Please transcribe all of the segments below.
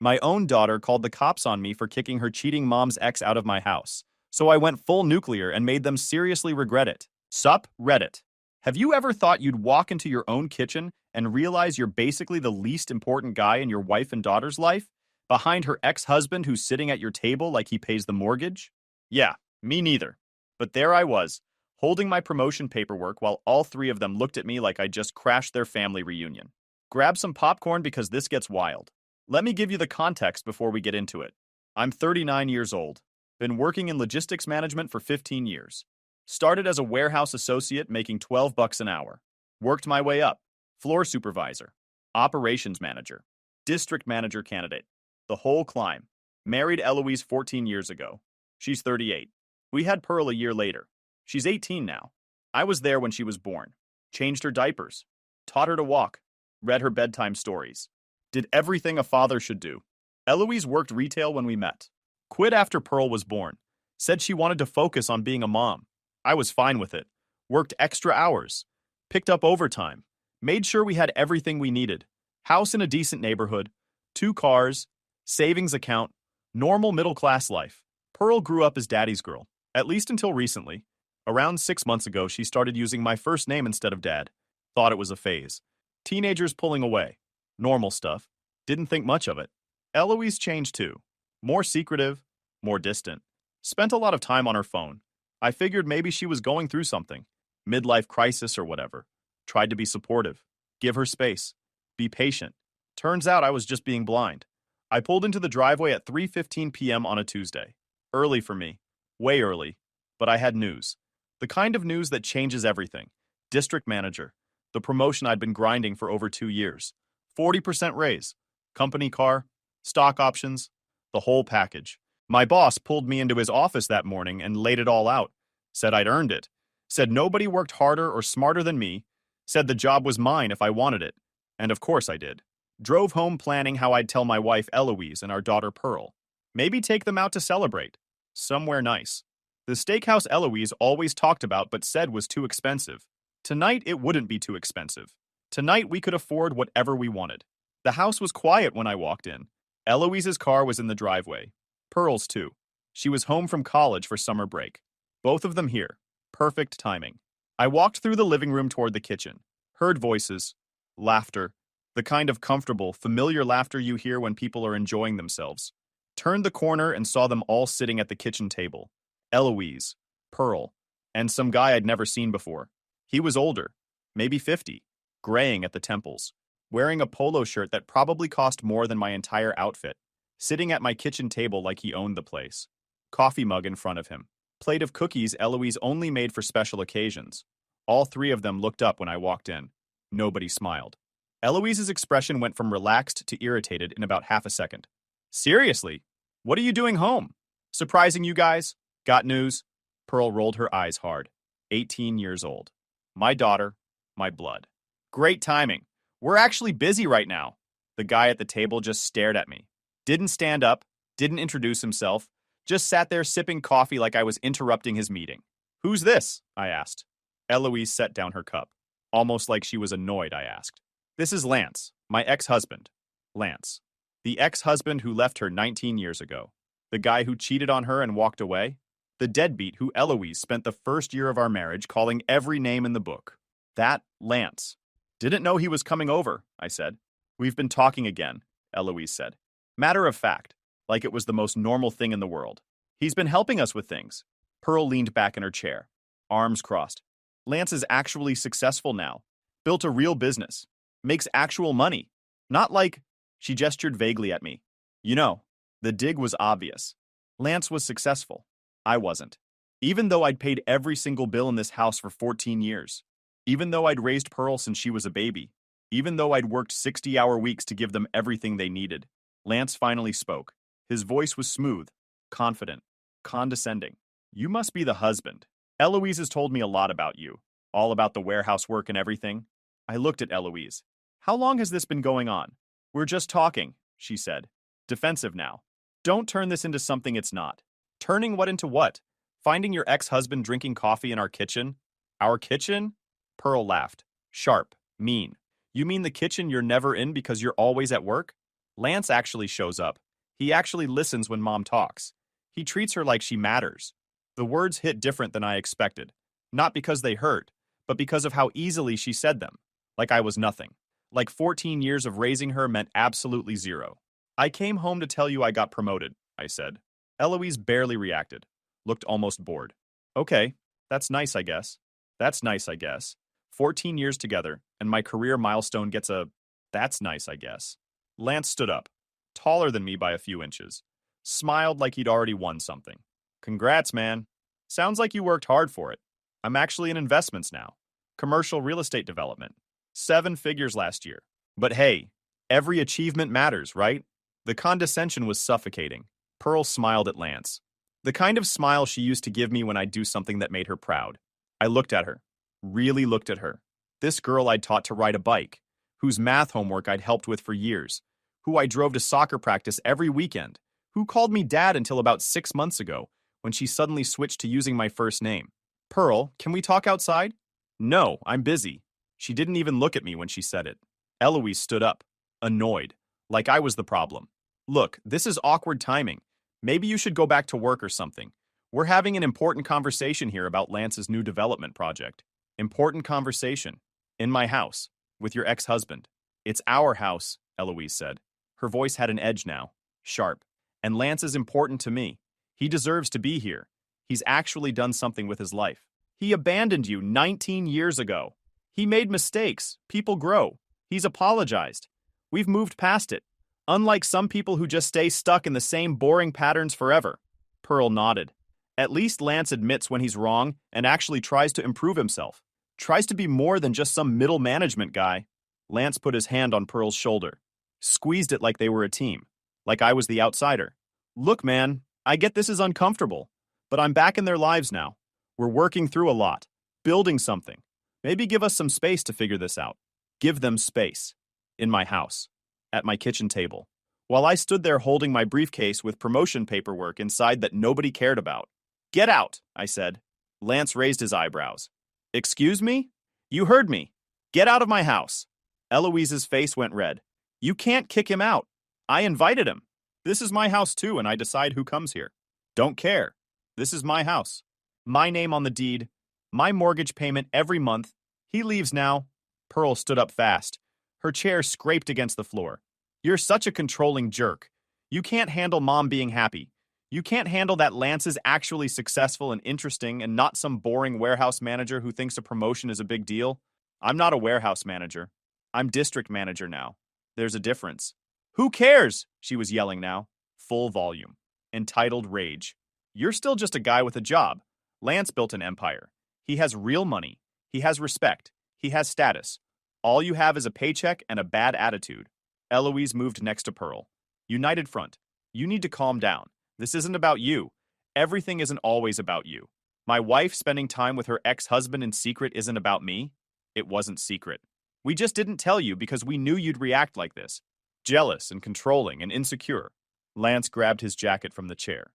My own daughter called the cops on me for kicking her cheating mom's ex out of my house. So I went full nuclear and made them seriously regret it. Sup, Reddit. Have you ever thought you'd walk into your own kitchen and realize you're basically the least important guy in your wife and daughter's life? Behind her ex-husband who's sitting at your table like he pays the mortgage? Yeah, me neither. But there I was, holding my promotion paperwork while all three of them looked at me like I just crashed their family reunion. Grab some popcorn because this gets wild. Let me give you the context before we get into it. I'm 39 years old. Been working in logistics management for 15 years. Started as a warehouse associate making $12 an hour. Worked my way up. Floor supervisor. Operations manager. District manager candidate. The whole climb. Married Eloise 14 years ago. She's 38. We had Pearl a year later. She's 18 now. I was there when she was born. Changed her diapers. Taught her to walk. Read her bedtime stories. Did everything a father should do. Eloise worked retail when we met. Quit after Pearl was born. Said she wanted to focus on being a mom. I was fine with it. Worked extra hours. Picked up overtime. Made sure we had everything we needed. House in a decent neighborhood. 2 cars. Savings account. Normal middle-class life. Pearl grew up as daddy's girl. At least until recently. Around 6 months ago, she started using my first name instead of dad. Thought it was a phase. Teenagers pulling away. Normal stuff. Didn't think much of it. Eloise changed too. More secretive. More distant. Spent a lot of time on her phone. I figured maybe she was going through something. Midlife crisis or whatever. Tried to be supportive. Give her space. Be patient. Turns out I was just being blind. I pulled into the driveway at 3:15 p.m. on a Tuesday. Early for me. Way early. But I had news. The kind of news that changes everything. District manager. The promotion I'd been grinding for over 2 years. 40% raise. Company car. Stock options. The whole package. My boss pulled me into his office that morning and laid it all out. Said I'd earned it. Said nobody worked harder or smarter than me. Said the job was mine if I wanted it. And of course I did. Drove home planning how I'd tell my wife Eloise and our daughter Pearl. Maybe take them out to celebrate. Somewhere nice. The steakhouse Eloise always talked about but said was too expensive. Tonight it wouldn't be too expensive. Tonight we could afford whatever we wanted. The house was quiet when I walked in. Eloise's car was in the driveway. Pearl's too. She was home from college for summer break. Both of them here. Perfect timing. I walked through the living room toward the kitchen. Heard voices. Laughter. The kind of comfortable, familiar laughter you hear when people are enjoying themselves. Turned the corner and saw them all sitting at the kitchen table. Eloise. Pearl. And some guy I'd never seen before. He was older. Maybe 50. Graying at the temples. Wearing a polo shirt that probably cost more than my entire outfit. Sitting at my kitchen table like he owned the place. Coffee mug in front of him. Plate of cookies Eloise only made for special occasions. All three of them looked up when I walked in. Nobody smiled. Eloise's expression went from relaxed to irritated in about half a second. Seriously? What are you doing home? Surprising you guys? Got news? Pearl rolled her eyes hard. 18 years old. My daughter, my blood. Great timing. We're actually busy right now. The guy at the table just stared at me. Didn't stand up, didn't introduce himself, just sat there sipping coffee like I was interrupting his meeting. Who's this? I asked. Eloise set down her cup. Almost like she was annoyed, I asked. This is Lance, my ex-husband. Lance. The ex-husband who left her 19 years ago. The guy who cheated on her and walked away. The deadbeat who Eloise spent the first year of our marriage calling every name in the book. That Lance. Didn't know he was coming over, I said. We've been talking again, Eloise said. Matter of fact, like it was the most normal thing in the world. He's been helping us with things. Pearl leaned back in her chair, arms crossed. Lance is actually successful now. Built a real business. Makes actual money. Not like, she gestured vaguely at me. You know, the dig was obvious. Lance was successful. I wasn't. Even though I'd paid every single bill in this house for 14 years. Even though I'd raised Pearl since she was a baby. Even though I'd worked 60-hour weeks to give them everything they needed. Lance finally spoke. His voice was smooth, confident, condescending. You must be the husband. Eloise has told me a lot about you. All about the warehouse work and everything. I looked at Eloise. How long has this been going on? We're just talking, she said. Defensive now. Don't turn this into something it's not. Turning what into what? Finding your ex-husband drinking coffee in our kitchen? Our kitchen? Pearl laughed. Sharp. Mean. You mean the kitchen you're never in because you're always at work? Lance actually shows up. He actually listens when Mom talks. He treats her like she matters. The words hit different than I expected. Not because they hurt, but because of how easily she said them. Like I was nothing. Like 14 years of raising her meant absolutely zero. I came home to tell you I got promoted, I said. Eloise barely reacted. Looked almost bored. Okay, that's nice, I guess. That's nice, I guess. 14 years together, and my career milestone gets a that's nice, I guess. Lance stood up, taller than me by a few inches. Smiled like he'd already won something. Congrats, man. Sounds like you worked hard for it. I'm actually in investments now. Commercial real estate development. 7 figures last year. But hey, every achievement matters, right? The condescension was suffocating. Pearl smiled at Lance. The kind of smile she used to give me when I'd do something that made her proud. I looked at her. Really looked at her. This girl I'd taught to ride a bike, whose math homework I'd helped with for years, who I drove to soccer practice every weekend, who called me dad until about 6 months ago, when she suddenly switched to using my first name. Pearl, can we talk outside? No, I'm busy. She didn't even look at me when she said it. Eloise stood up, annoyed, like I was the problem. Look, this is awkward timing. Maybe you should go back to work or something. We're having an important conversation here about Lance's new development project. Important conversation. In my house. With your ex-husband. It's our house, Eloise said. Her voice had an edge now. Sharp. And Lance is important to me. He deserves to be here. He's actually done something with his life. He abandoned you 19 years ago. He made mistakes. People grow. He's apologized. We've moved past it. Unlike some people who just stay stuck in the same boring patterns forever. Pearl nodded. At least Lance admits when he's wrong and actually tries to improve himself. Tries to be more than just some middle management guy. Lance put his hand on Pearl's shoulder. Squeezed it like they were a team. Like I was the outsider. Look, man, I get this is uncomfortable. But I'm back in their lives now. We're working through a lot. Building something. Maybe give us some space to figure this out. Give them space. In my house. At my kitchen table. While I stood there holding my briefcase with promotion paperwork inside that nobody cared about. Get out, I said. Lance raised his eyebrows. Excuse me? You heard me. Get out of my house. Eloise's face went red. You can't kick him out. I invited him. This is my house too, and I decide who comes here. Don't care. This is my house. My name on the deed. My mortgage payment every month. He leaves now. Pearl stood up fast. Her chair scraped against the floor. You're such a controlling jerk. You can't handle Mom being happy. You can't handle that Lance is actually successful and interesting and not some boring warehouse manager who thinks a promotion is a big deal. I'm not a warehouse manager. I'm district manager now. There's a difference. Who cares? She was yelling now. Full volume. Entitled rage. You're still just a guy with a job. Lance built an empire. He has real money. He has respect. He has status. All you have is a paycheck and a bad attitude. Eloise moved next to Pearl. United front. You need to calm down. This isn't about you. Everything isn't always about you. My wife spending time with her ex-husband in secret isn't about me. It wasn't secret. We just didn't tell you because we knew you'd react like this. Jealous and controlling and insecure. Lance grabbed his jacket from the chair.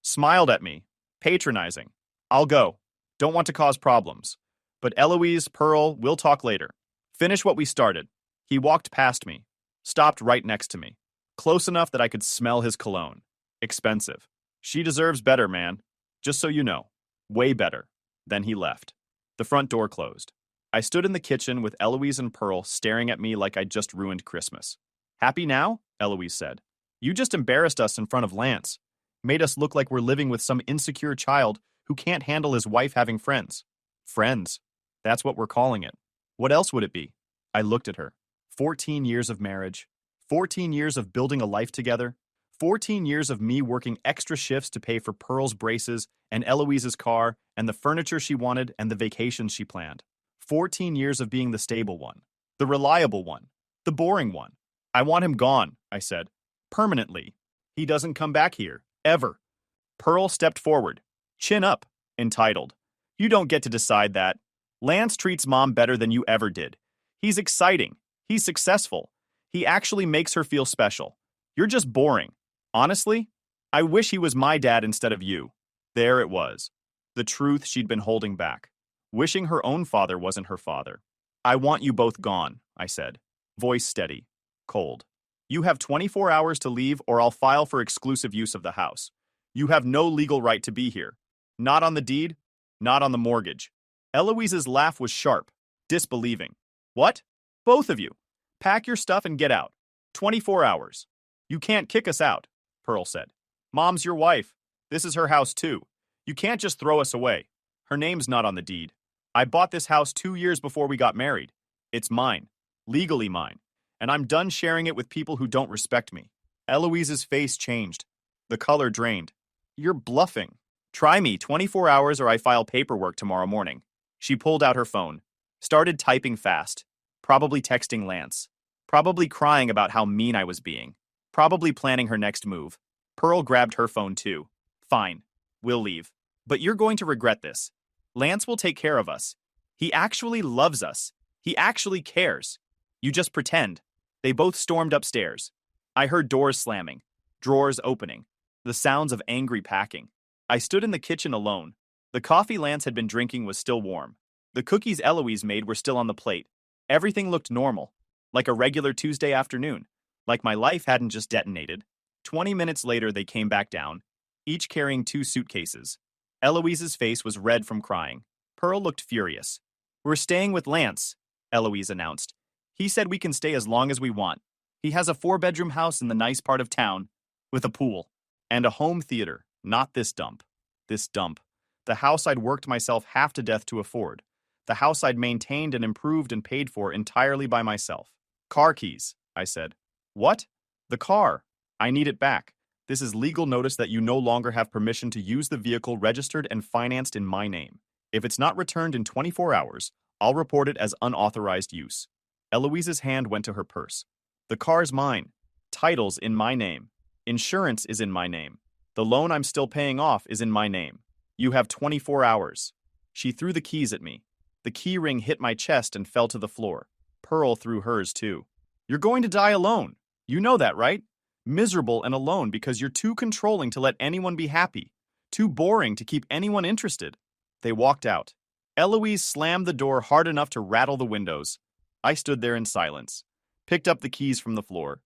Smiled at me. Patronizing. I'll go. Don't want to cause problems. But Eloise, Pearl, we'll talk later. Finish what we started. He walked past me. Stopped right next to me. Close enough that I could smell his cologne. Expensive. She deserves better, man. Just so you know. Way better. Then he left. The front door closed. I stood in the kitchen with Eloise and Pearl staring at me like I'd just ruined Christmas. Happy now? Eloise said. You just embarrassed us in front of Lance. Made us look like we're living with some insecure child who can't handle his wife having friends. Friends. That's what we're calling it. What else would it be? I looked at her. 14 years of marriage. 14 years of building a life together. 14 years of me working extra shifts to pay for Pearl's braces and Eloise's car and the furniture she wanted and the vacations she planned. 14 years of being the stable one. The reliable one. The boring one. I want him gone, I said. Permanently. He doesn't come back here. Ever. Pearl stepped forward. Chin up. Entitled. You don't get to decide that. Lance treats Mom better than you ever did. He's exciting. He's successful. He actually makes her feel special. You're just boring. Honestly, I wish he was my dad instead of you. There it was. The truth she'd been holding back. Wishing her own father wasn't her father. I want you both gone, I said. Voice steady. Cold. You have 24 hours to leave or I'll file for exclusive use of the house. You have no legal right to be here. Not on the deed, not on the mortgage. Eloise's laugh was sharp, disbelieving. What? Both of you. Pack your stuff and get out. 24 hours. You can't kick us out, Pearl said. Mom's your wife. This is her house too. You can't just throw us away. Her name's not on the deed. I bought this house 2 years before we got married. It's mine. Legally mine. And I'm done sharing it with people who don't respect me. Eloise's face changed. The color drained. You're bluffing. Try me 24 hours or I file paperwork tomorrow morning. She pulled out her phone. Started typing fast. Probably texting Lance. Probably crying about how mean I was being. Probably planning her next move. Pearl grabbed her phone too. Fine. We'll leave. But you're going to regret this. Lance will take care of us. He actually loves us. He actually cares. You just pretend. They both stormed upstairs. I heard doors slamming, drawers opening, the sounds of angry packing. I stood in the kitchen alone. The coffee Lance had been drinking was still warm. The cookies Eloise made were still on the plate. Everything looked normal, like a regular Tuesday afternoon, like my life hadn't just detonated. 20 minutes later, they came back down, each carrying 2 suitcases. Eloise's face was red from crying. Pearl looked furious. We're staying with Lance, Eloise announced. He said we can stay as long as we want. He has a 4-bedroom house in the nice part of town, with a pool, and a home theater, not this dump. This dump. The house I'd worked myself half to death to afford. The house I'd maintained and improved and paid for entirely by myself. Car keys, I said. What? The car. I need it back. This is legal notice that you no longer have permission to use the vehicle registered and financed in my name. If it's not returned in 24 hours, I'll report it as unauthorized use. Eloise's hand went to her purse. The car's mine. Title's in my name. Insurance is in my name. The loan I'm still paying off is in my name. You have 24 hours. She threw the keys at me. The key ring hit my chest and fell to the floor. Pearl threw hers too. You're going to die alone. You know that, right? Miserable and alone because you're too controlling to let anyone be happy. Too boring to keep anyone interested. They walked out. Eloise slammed the door hard enough to rattle the windows. I stood there in silence. Picked up the keys from the floor.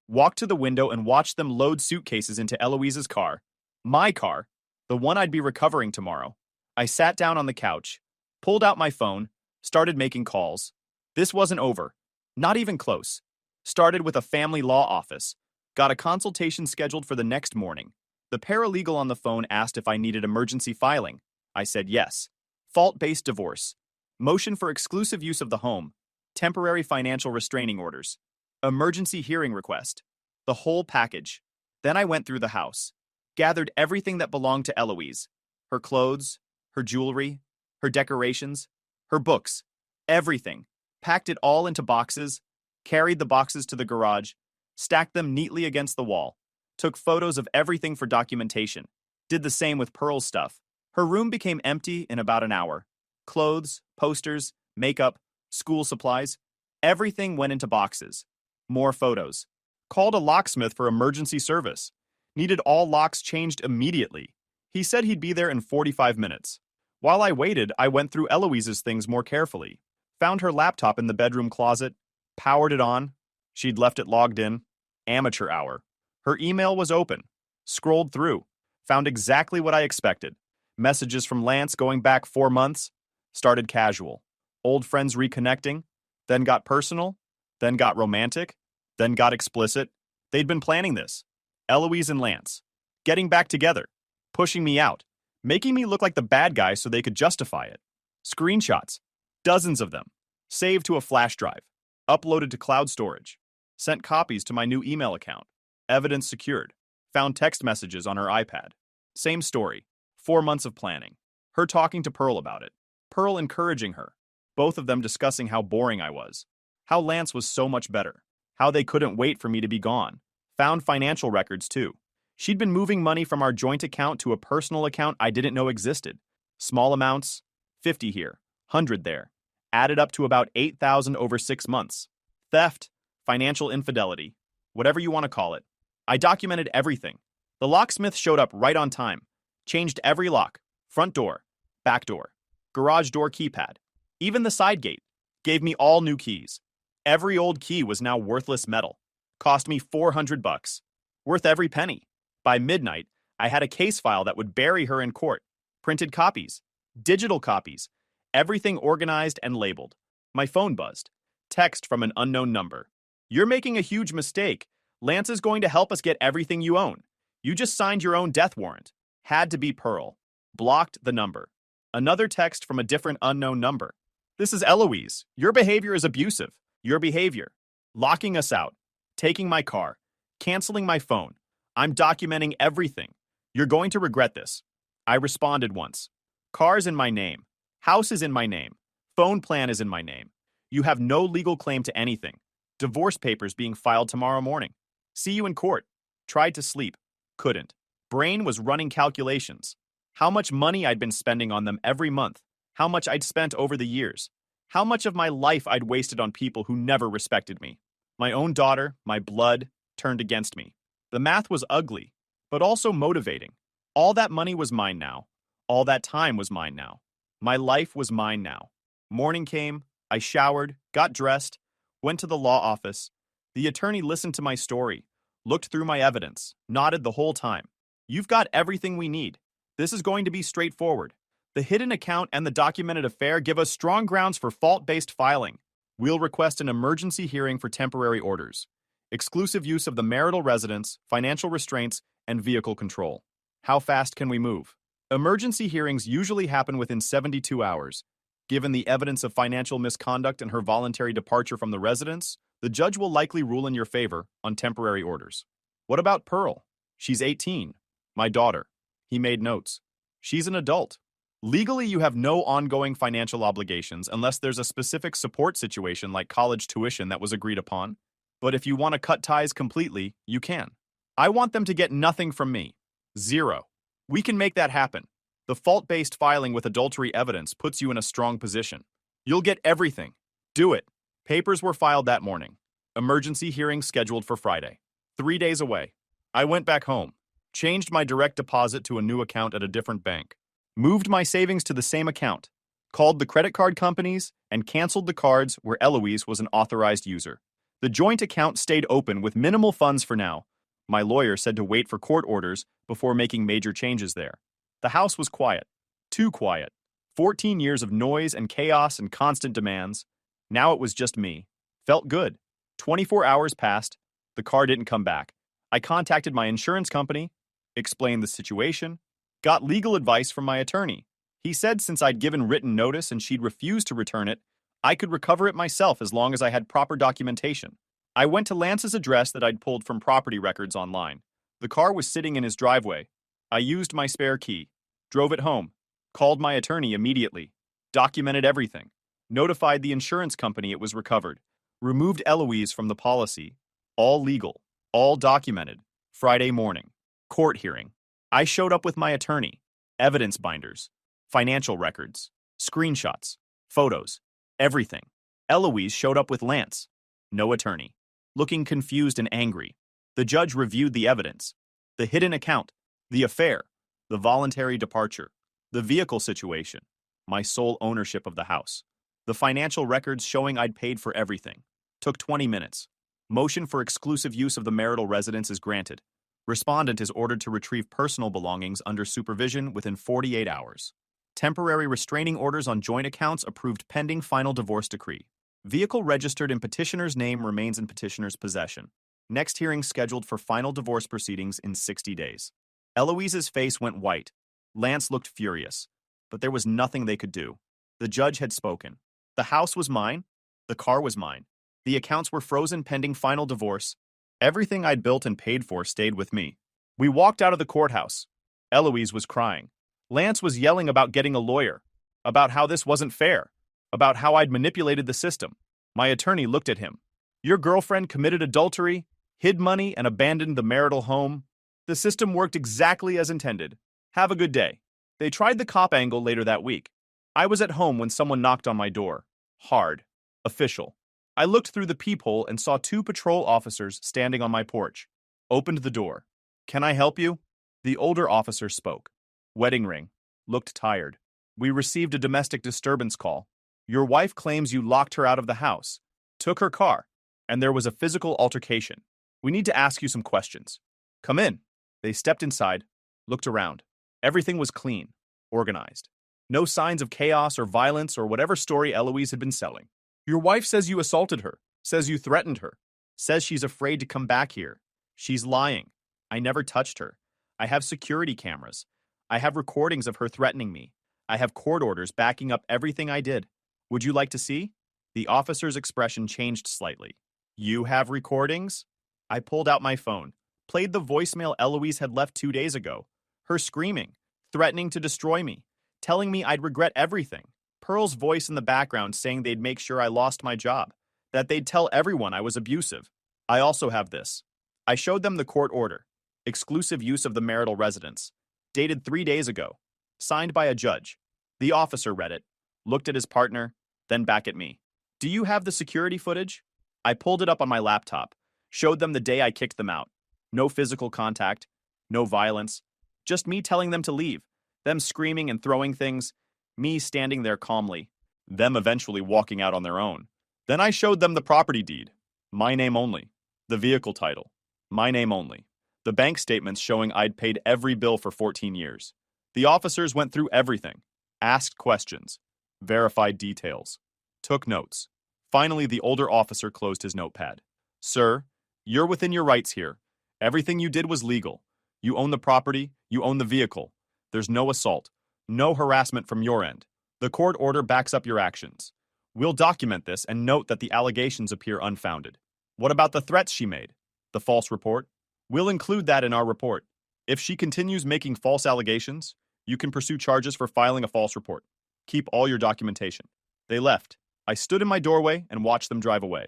Walked to the window and watched them load suitcases into Eloise's car. My car. The one I'd be recovering tomorrow. I sat down on the couch, pulled out my phone, started making calls. This wasn't over. Not even close. Started with a family law office. Got a consultation scheduled for the next morning. The paralegal on the phone asked if I needed emergency filing. I said yes. Fault-based divorce. Motion for exclusive use of the home. Temporary financial restraining orders. Emergency hearing request. The whole package. Then I went through the house. Gathered everything that belonged to Eloise. Her clothes, her jewelry, her decorations, her books. Everything. Packed it all into boxes. Carried the boxes to the garage. Stacked them neatly against the wall. Took photos of everything for documentation. Did the same with Pearl's stuff. Her room became empty in about an hour. Clothes, posters, makeup, school supplies. Everything went into boxes. More photos. Called a locksmith for emergency service. Needed all locks changed immediately. He said he'd be there in 45 minutes. While I waited, I went through Eloise's things more carefully. Found her laptop in the bedroom closet. Powered it on. She'd left it logged in. Amateur hour. Her email was open. Scrolled through. Found exactly what I expected. Messages from Lance going back 4 months. Started casual. Old friends reconnecting. Then got personal. Then got romantic. Then got explicit. They'd been planning this. Eloise and Lance. Getting back together. Pushing me out. Making me look like the bad guy so they could justify it. Screenshots. Dozens of them. Saved to a flash drive. Uploaded to cloud storage. Sent copies to my new email account. Evidence secured. Found text messages on her iPad. Same story. 4 months of planning. Her talking to Pearl about it. Pearl encouraging her. Both of them discussing how boring I was. How Lance was so much better. How they couldn't wait for me to be gone. Found financial records too. She'd been moving money from our joint account to a personal account I didn't know existed. Small amounts, 50 here, 100 there. Added up to about 8,000 over 6 months. Theft, financial infidelity, whatever you want to call it. I documented everything. The locksmith showed up right on time. Changed every lock, front door, back door, garage door keypad, even the side gate. Gave me all new keys. Every old key was now worthless metal. Cost me 400 bucks. Worth every penny. By midnight, I had a case file that would bury her in court. Printed copies. Digital copies. Everything organized and labeled. My phone buzzed. Text from an unknown number. You're making a huge mistake. Lance is going to help us get everything you own. You just signed your own death warrant. Had to be Pearl. Blocked the number. Another text from a different unknown number. This is Eloise. Your behavior is abusive. Your behavior. Locking us out. Taking my car. Canceling my phone. I'm documenting everything. You're going to regret this. I responded once. Car's in my name. House is in my name. Phone plan is in my name. You have no legal claim to anything. Divorce papers being filed tomorrow morning. See you in court. Tried to sleep. Couldn't. Brain was running calculations. How much money I'd been spending on them every month. How much I'd spent over the years. How much of my life I'd wasted on people who never respected me. My own daughter, my blood, turned against me. The math was ugly, but also motivating. All that money was mine now. All that time was mine now. My life was mine now. Morning came, I showered, got dressed, went to the law office. The attorney listened to my story, looked through my evidence, nodded the whole time. You've got everything we need. This is going to be straightforward. The hidden account and the documented affair give us strong grounds for fault-based filing. We'll request an emergency hearing for temporary orders, exclusive use of the marital residence, financial restraints, and vehicle control. How fast can we move? Emergency hearings usually happen within 72 hours. Given the evidence of financial misconduct and her voluntary departure from the residence, the judge will likely rule in your favor on temporary orders. What about Pearl? She's 18. My daughter. He made notes. She's an adult. Legally, you have no ongoing financial obligations unless there's a specific support situation like college tuition that was agreed upon. But if you want to cut ties completely, you can. I want them to get nothing from me. Zero. We can make that happen. The fault-based filing with adultery evidence puts you in a strong position. You'll get everything. Do it. Papers were filed that morning. Emergency hearing scheduled for Friday. 3 days away. I went back home. Changed my direct deposit to a new account at a different bank. Moved my savings to the same account. Called the credit card companies and canceled the cards where Eloise was an authorized user. The joint account stayed open with minimal funds for now. My lawyer said to wait for court orders before making major changes there. The house was quiet. Too quiet. 14 years of noise and chaos and constant demands. Now it was just me. Felt good. 24 hours passed. The car didn't come back. I contacted my insurance company, explained the situation, got legal advice from my attorney. He said since I'd given written notice and she'd refused to return it, I could recover it myself as long as I had proper documentation. I went to Lance's address that I'd pulled from property records online. The car was sitting in his driveway. I used my spare key, drove it home, called my attorney immediately, documented everything, notified the insurance company it was recovered, removed Eloise from the policy, all legal, all documented. Friday morning, court hearing. I showed up with my attorney, evidence binders, financial records, screenshots, photos, everything. Eloise showed up with Lance, no attorney, looking confused and angry. The judge reviewed the evidence, the hidden account, the affair, the voluntary departure, the vehicle situation, my sole ownership of the house, the financial records showing I'd paid for everything. Took 20 minutes. Motion for exclusive use of the marital residence is granted. Respondent is ordered to retrieve personal belongings under supervision within 48 hours. Temporary restraining orders on joint accounts approved pending final divorce decree. Vehicle registered in petitioner's name remains in petitioner's possession. Next hearing scheduled for final divorce proceedings in 60 days. Eloise's face went white. Lance looked furious, but there was nothing they could do. The judge had spoken. The house was mine. The car was mine. The accounts were frozen pending final divorce. Everything I'd built and paid for stayed with me. We walked out of the courthouse. Eloise was crying. Lance was yelling about getting a lawyer, about how this wasn't fair, about how I'd manipulated the system. My attorney looked at him. Your girlfriend committed adultery, hid money, and abandoned the marital home. The system worked exactly as intended. Have a good day. They tried the cop angle later that week. I was at home when someone knocked on my door. Hard. Official. I looked through the peephole and saw 2 patrol officers standing on my porch. Opened the door. Can I help you? The older officer spoke. Wedding ring. Looked tired. We received a domestic disturbance call. Your wife claims you locked her out of the house, took her car, and there was a physical altercation. We need to ask you some questions. Come in. They stepped inside, looked around. Everything was clean, organized. No signs of chaos or violence or whatever story Eloise had been selling. Your wife says you assaulted her, says you threatened her, says she's afraid to come back here. She's lying. I never touched her. I have security cameras. I have recordings of her threatening me. I have court orders backing up everything I did. Would you like to see? The officer's expression changed slightly. You have recordings? I pulled out my phone, played the voicemail Eloise had left 2 days ago. Her screaming, threatening to destroy me, telling me I'd regret everything. Pearl's voice in the background saying they'd make sure I lost my job, that they'd tell everyone I was abusive. I also have this. I showed them the court order, exclusive use of the marital residence, dated 3 days ago, signed by a judge. The officer read it, looked at his partner, then back at me. Do you have the security footage? I pulled it up on my laptop, showed them the day I kicked them out. No physical contact, no violence, just me telling them to leave, them screaming and throwing things, me standing there calmly, them eventually walking out on their own. Then I showed them the property deed, my name only, the vehicle title, my name only, the bank statements showing I'd paid every bill for 14 years. The officers went through everything, asked questions, verified details, took notes. Finally, the older officer closed his notepad. Sir, you're within your rights here. Everything you did was legal. You own the property, you own the vehicle. There's no assault, no harassment from your end. The court order backs up your actions. We'll document this and note that the allegations appear unfounded. What about the threats she made? The false report? We'll include that in our report. If she continues making false allegations, you can pursue charges for filing a false report. Keep all your documentation. They left. I stood in my doorway and watched them drive away.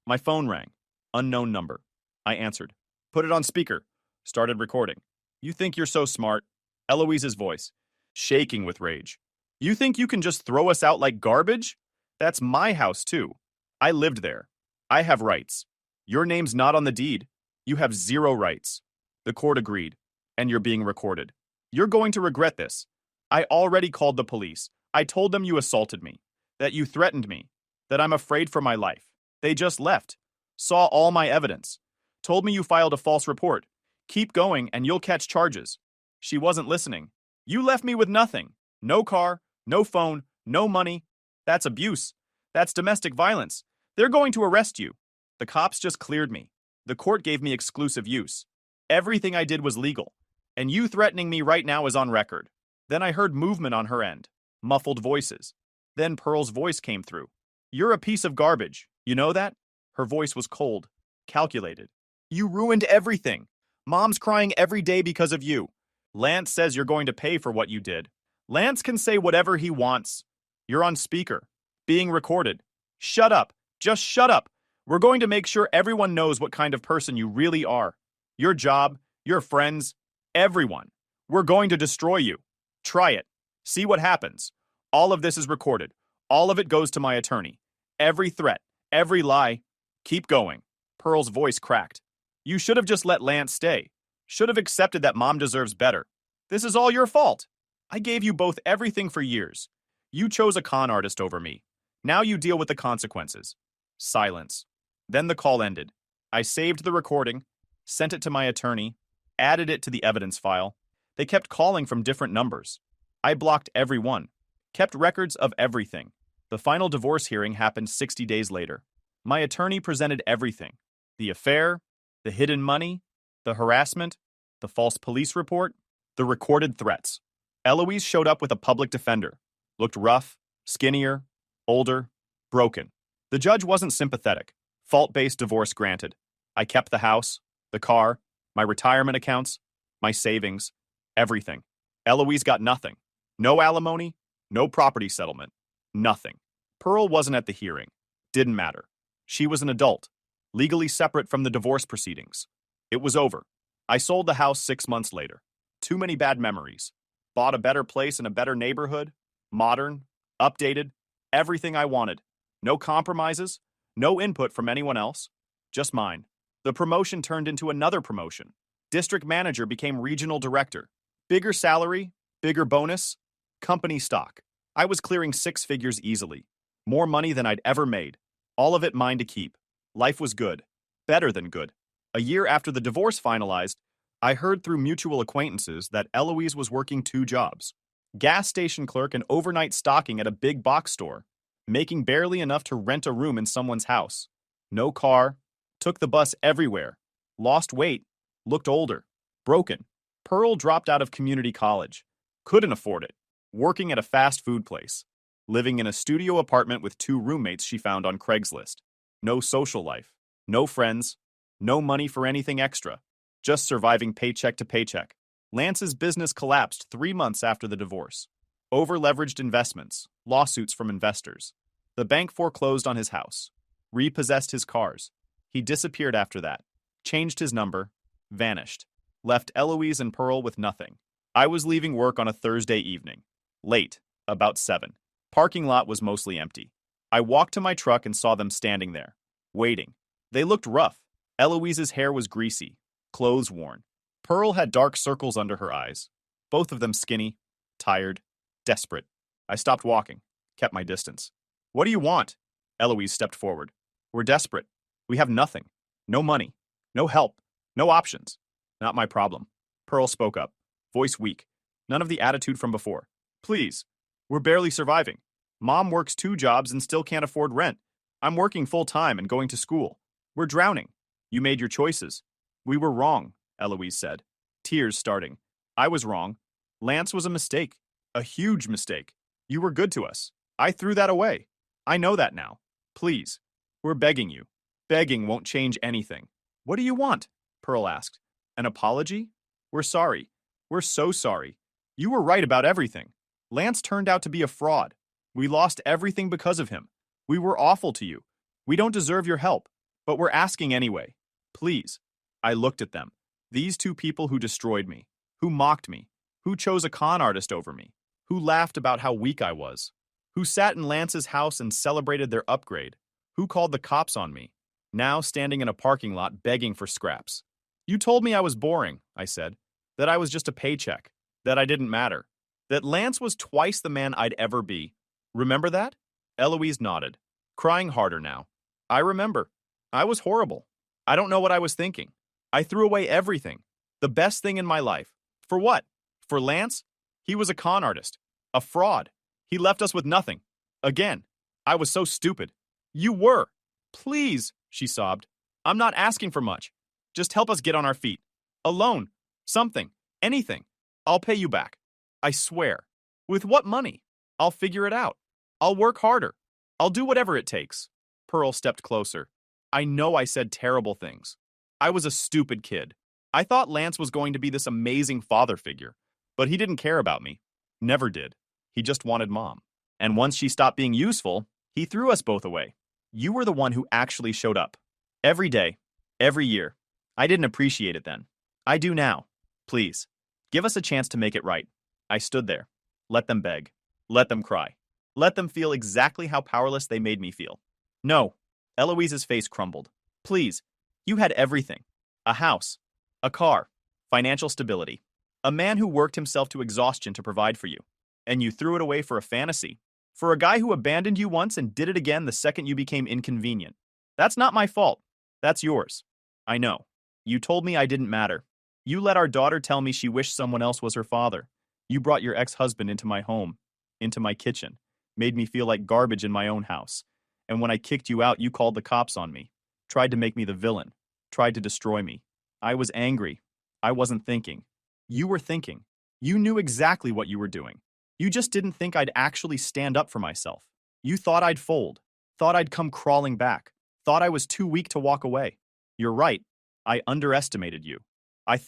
My phone rang. Unknown number. I answered. Put it on speaker. Started recording. You think you're so smart? Eloise's voice, shaking with rage. You think you can just throw us out like garbage? That's my house, too. I lived there. I have rights. Your name's not on the deed. You have 0 rights. The court agreed, and you're being recorded. You're going to regret this. I already called the police. I told them you assaulted me, that you threatened me, that I'm afraid for my life. They just left, saw all my evidence, told me you filed a false report. Keep going and you'll catch charges. She wasn't listening. You left me with nothing. No car, no phone, no money. That's abuse. That's domestic violence. They're going to arrest you. The cops just cleared me. The court gave me exclusive use. Everything I did was legal. And you threatening me right now is on record. Then I heard movement on her end. Muffled voices. Then Pearl's voice came through. You're a piece of garbage. You know that? Her voice was cold, calculated. You ruined everything. Mom's crying every day because of you. Lance says you're going to pay for what you did. Lance can say whatever he wants. You're on speaker, being recorded. Shut up. Just shut up. We're going to make sure everyone knows what kind of person you really are. Your job, your friends, everyone. We're going to destroy you. Try it. See what happens. All of this is recorded. All of it goes to my attorney. Every threat, every lie. Keep going. Pearl's voice cracked. You should have just let Lance stay. Should have accepted that Mom deserves better. This is all your fault. I gave you both everything for years. You chose a con artist over me. Now you deal with the consequences. Silence. Then the call ended. I saved the recording, sent it to my attorney, added it to the evidence file. They kept calling from different numbers. I blocked every one, kept records of everything. The final divorce hearing happened 60 days later. My attorney presented everything. The affair, the hidden money, the harassment, the false police report, the recorded threats. Eloise showed up with a public defender. Looked rough, skinnier, older, broken. The judge wasn't sympathetic. Fault-based divorce granted. I kept the house, the car, my retirement accounts, my savings, everything. Eloise got nothing. No alimony, no property settlement, nothing. Pearl wasn't at the hearing. Didn't matter. She was an adult, legally separate from the divorce proceedings. It was over. I sold the house 6 months later. Too many bad memories. Bought a better place in a better neighborhood. Modern, updated, everything I wanted. No compromises, no input from anyone else, just mine. The promotion turned into another promotion. District manager became regional director. Bigger salary, bigger bonus, company stock. I was clearing 6 figures easily. More money than I'd ever made. All of it mine to keep. Life was good. Better than good. A year after the divorce finalized, I heard through mutual acquaintances that Eloise was working 2 jobs: gas station clerk and overnight stocking at a big box store, making barely enough to rent a room in someone's house. No car, took the bus everywhere, lost weight, looked older, broken. Pearl dropped out of community college, couldn't afford it, working at a fast food place, living in a studio apartment with 2 roommates she found on Craigslist. No social life, no friends, no money for anything extra, just surviving paycheck to paycheck. Lance's business collapsed 3 months after the divorce. Over-leveraged investments, lawsuits from investors. The bank foreclosed on his house, repossessed his cars. He disappeared after that, changed his number, vanished, left Eloise and Pearl with nothing. I was leaving work on a Thursday evening, late, about 7. Parking lot was mostly empty. I walked to my truck and saw them standing there, waiting. They looked rough. Eloise's hair was greasy, clothes worn. Pearl had dark circles under her eyes, both of them skinny, tired, desperate. I stopped walking, kept my distance. What do you want? Eloise stepped forward. We're desperate. We have nothing. No money. No help. No options. Not my problem. Pearl spoke up, voice weak. None of the attitude from before. Please. We're barely surviving. Mom works 2 jobs and still can't afford rent. I'm working full-time and going to school. We're drowning. You made your choices. We were wrong, Eloise said, tears starting. I was wrong. Lance was a mistake. A huge mistake. You were good to us. I threw that away. I know that now. Please. We're begging you. Begging won't change anything. What do you want? Pearl asked. An apology? We're sorry. We're so sorry. You were right about everything. Lance turned out to be a fraud. We lost everything because of him. We were awful to you. We don't deserve your help, but we're asking anyway. Please. I looked at them. These 2 people who destroyed me, who mocked me, who chose a con artist over me, who laughed about how weak I was, who sat in Lance's house and celebrated their upgrade, who called the cops on me, now standing in a parking lot begging for scraps. You told me I was boring, I said, that I was just a paycheck, that I didn't matter, that Lance was twice the man I'd ever be. Remember that? Eloise nodded, crying harder now. I remember. I was horrible. I don't know what I was thinking. I threw away everything. The best thing in my life. For what? For Lance? He was a con artist. A fraud. He left us with nothing. Again. I was so stupid. You were. Please, she sobbed. I'm not asking for much. Just help us get on our feet. A loan. Something. Anything. I'll pay you back. I swear. With what money? I'll figure it out. I'll work harder. I'll do whatever it takes. Pearl stepped closer. I know I said terrible things. I was a stupid kid. I thought Lance was going to be this amazing father figure, but he didn't care about me. Never did. He just wanted Mom. And once she stopped being useful, he threw us both away. You were the one who actually showed up. Every day. Every year. I didn't appreciate it then. I do now. Please. Give us a chance to make it right. I stood there. Let them beg. Let them cry. Let them feel exactly how powerless they made me feel. No. Eloise's face crumbled. Please. You had everything. A house. A car. Financial stability. A man who worked himself to exhaustion to provide for you. And you threw it away for a fantasy. For a guy who abandoned you once and did it again the second you became inconvenient. That's not my fault. That's yours. I know. You told me I didn't matter. You let our daughter tell me she wished someone else was her father. You brought your ex-husband into my home, into my kitchen, made me feel like garbage in my own house. And when I kicked you out, you called the cops on me, tried to make me the villain, tried to destroy me. I was angry. I wasn't thinking. You were thinking. You knew exactly what you were doing. You just didn't think I'd actually stand up for myself. You thought I'd fold, thought I'd come crawling back, thought I was too weak to walk away. You're right. I underestimated you. You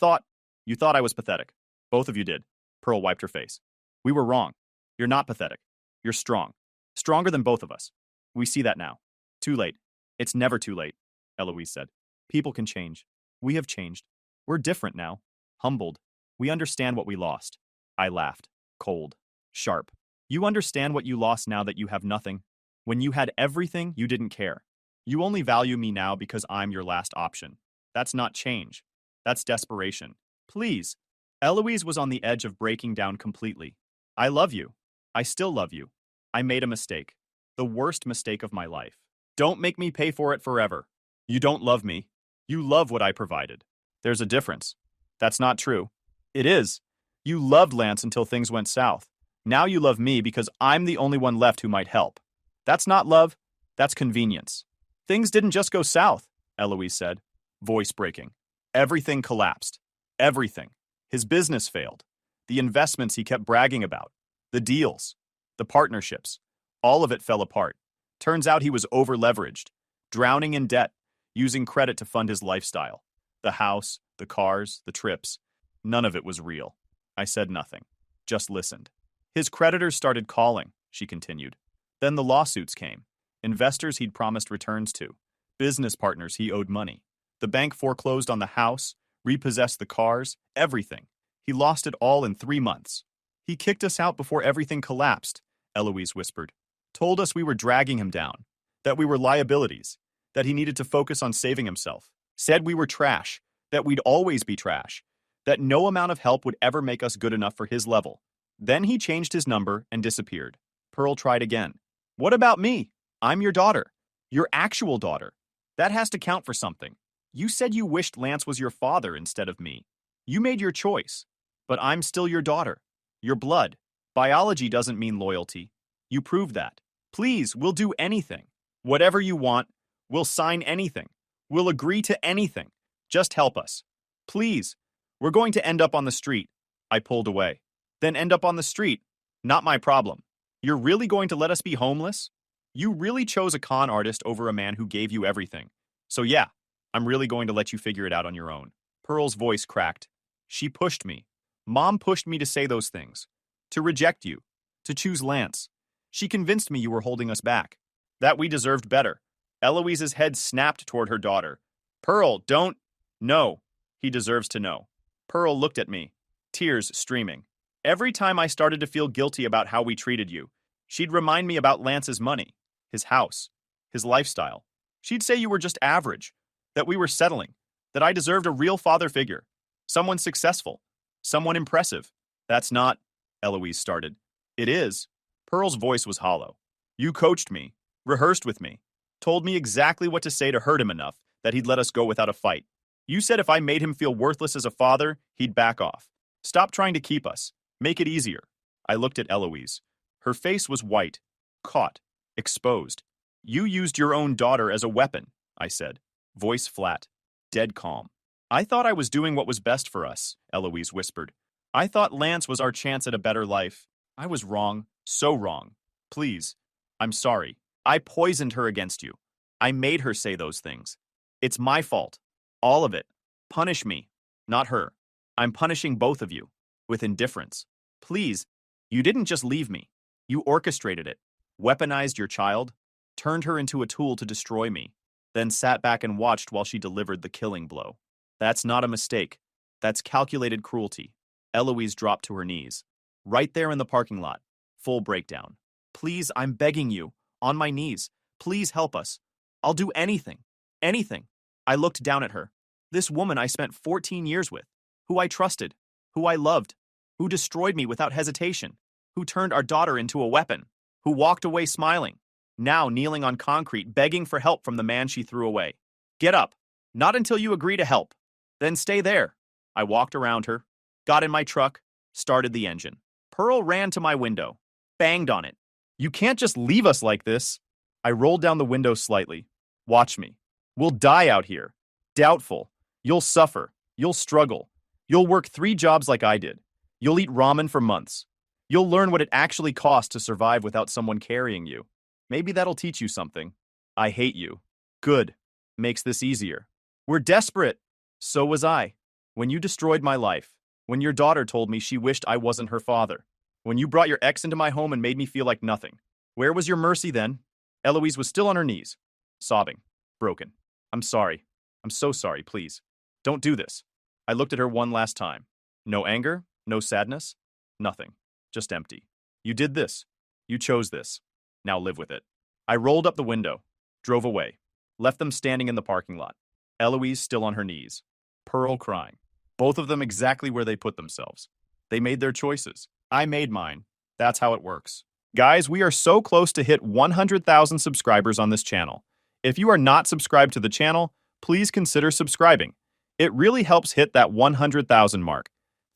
thought I was pathetic. Both of you did. Pearl wiped her face. We were wrong. You're not pathetic. You're strong. Stronger than both of us. We see that now. Too late. It's never too late, Eloise said. People can change. We have changed. We're different now. Humbled. We understand what we lost. I laughed. Cold. Sharp. You understand what you lost now that you have nothing? When you had everything, you didn't care. You only value me now because I'm your last option. That's not change. That's desperation. Please. Eloise was on the edge of breaking down completely. I love you. I still love you. I made a mistake. The worst mistake of my life. Don't make me pay for it forever. You don't love me. You love what I provided. There's a difference. That's not true. It is. You loved Lance until things went south. Now you love me because I'm the only one left who might help. That's not love. That's convenience. Things didn't just go south, Eloise said, voice breaking. Everything collapsed. Everything. His business failed. The investments he kept bragging about. The deals. The partnerships. All of it fell apart. Turns out he was over-leveraged, drowning in debt, using credit to fund his lifestyle. The house, the cars, the trips. None of it was real. I said nothing. Just listened. His creditors started calling, she continued. Then the lawsuits came. Investors he'd promised returns to. Business partners he owed money. The bank foreclosed on the house, repossessed the cars, everything. He lost it all in 3 months. He kicked us out before everything collapsed, Eloise whispered. Told us we were dragging him down, that we were liabilities, that he needed to focus on saving himself. Said we were trash, that we'd always be trash, that no amount of help would ever make us good enough for his level. Then he changed his number and disappeared. Pearl tried again. What about me? I'm your daughter. Your actual daughter. That has to count for something. You said you wished Lance was your father instead of me. You made your choice. But I'm still your daughter. Your blood. Biology doesn't mean loyalty. You proved that. Please, we'll do anything. Whatever you want, we'll sign anything. We'll agree to anything. Just help us. Please. We're going to end up on the street. I pulled away. Then end up on the street. Not my problem. You're really going to let us be homeless? You really chose a con artist over a man who gave you everything. So yeah, I'm really going to let you figure it out on your own. Pearl's voice cracked. She pushed me. Mom pushed me to say those things. To reject you. To choose Lance. She convinced me you were holding us back. That we deserved better. Eloise's head snapped toward her daughter. Pearl, don't. No. He deserves to know. Pearl looked at me, tears streaming. Every time I started to feel guilty about how we treated you, she'd remind me about Lance's money, his house, his lifestyle. She'd say you were just average, that we were settling, that I deserved a real father figure, someone successful, someone impressive. That's not, Eloise started. It is. Pearl's voice was hollow. You coached me, rehearsed with me, told me exactly what to say to hurt him enough that he'd let us go without a fight. You said if I made him feel worthless as a father, he'd back off. Stop trying to keep us. Make it easier. I looked at Eloise. Her face was white, caught, exposed. You used your own daughter as a weapon, I said, voice flat, dead calm. I thought I was doing what was best for us, Eloise whispered. I thought Lance was our chance at a better life. I was wrong, so wrong. Please, I'm sorry. I poisoned her against you. I made her say those things. It's my fault. All of it. Punish me, not her. I'm punishing both of you. With indifference. Please, you didn't just leave me. You orchestrated it, weaponized your child, turned her into a tool to destroy me, then sat back and watched while she delivered the killing blow. That's not a mistake. That's calculated cruelty. Eloise dropped to her knees. Right there in the parking lot. Full breakdown. Please, I'm begging you. On my knees. Please help us. I'll do anything. Anything. I looked down at her. This woman I spent 14 years with. Who I trusted. Who I loved, who destroyed me without hesitation, who turned our daughter into a weapon, who walked away smiling, now kneeling on concrete begging for help from the man she threw away. Get up. Not until you agree to help. Then stay there. I walked around her, got in my truck, started the engine. Pearl ran to my window, banged on it. You can't just leave us like this. I rolled down the window slightly. Watch me. We'll die out here. Doubtful. You'll suffer. You'll struggle. You'll work 3 jobs like I did. You'll eat ramen for months. You'll learn what it actually costs to survive without someone carrying you. Maybe that'll teach you something. I hate you. Good. Makes this easier. We're desperate. So was I. When you destroyed my life. When your daughter told me she wished I wasn't her father. When you brought your ex into my home and made me feel like nothing. Where was your mercy then? Eloise was still on her knees. Sobbing. Broken. I'm sorry. I'm so sorry, please. Don't do this. I looked at her one last time. No anger, no sadness, nothing. Just empty. You did this. You chose this. Now live with it. I rolled up the window, drove away, left them standing in the parking lot. Eloise still on her knees. Pearl crying. Both of them exactly where they put themselves. They made their choices. I made mine. That's how it works. Guys, we are so close to hit 100,000 subscribers on this channel. If you are not subscribed to the channel, please consider subscribing. It really helps hit that 100,000 mark.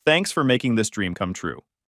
Thanks for making this dream come true.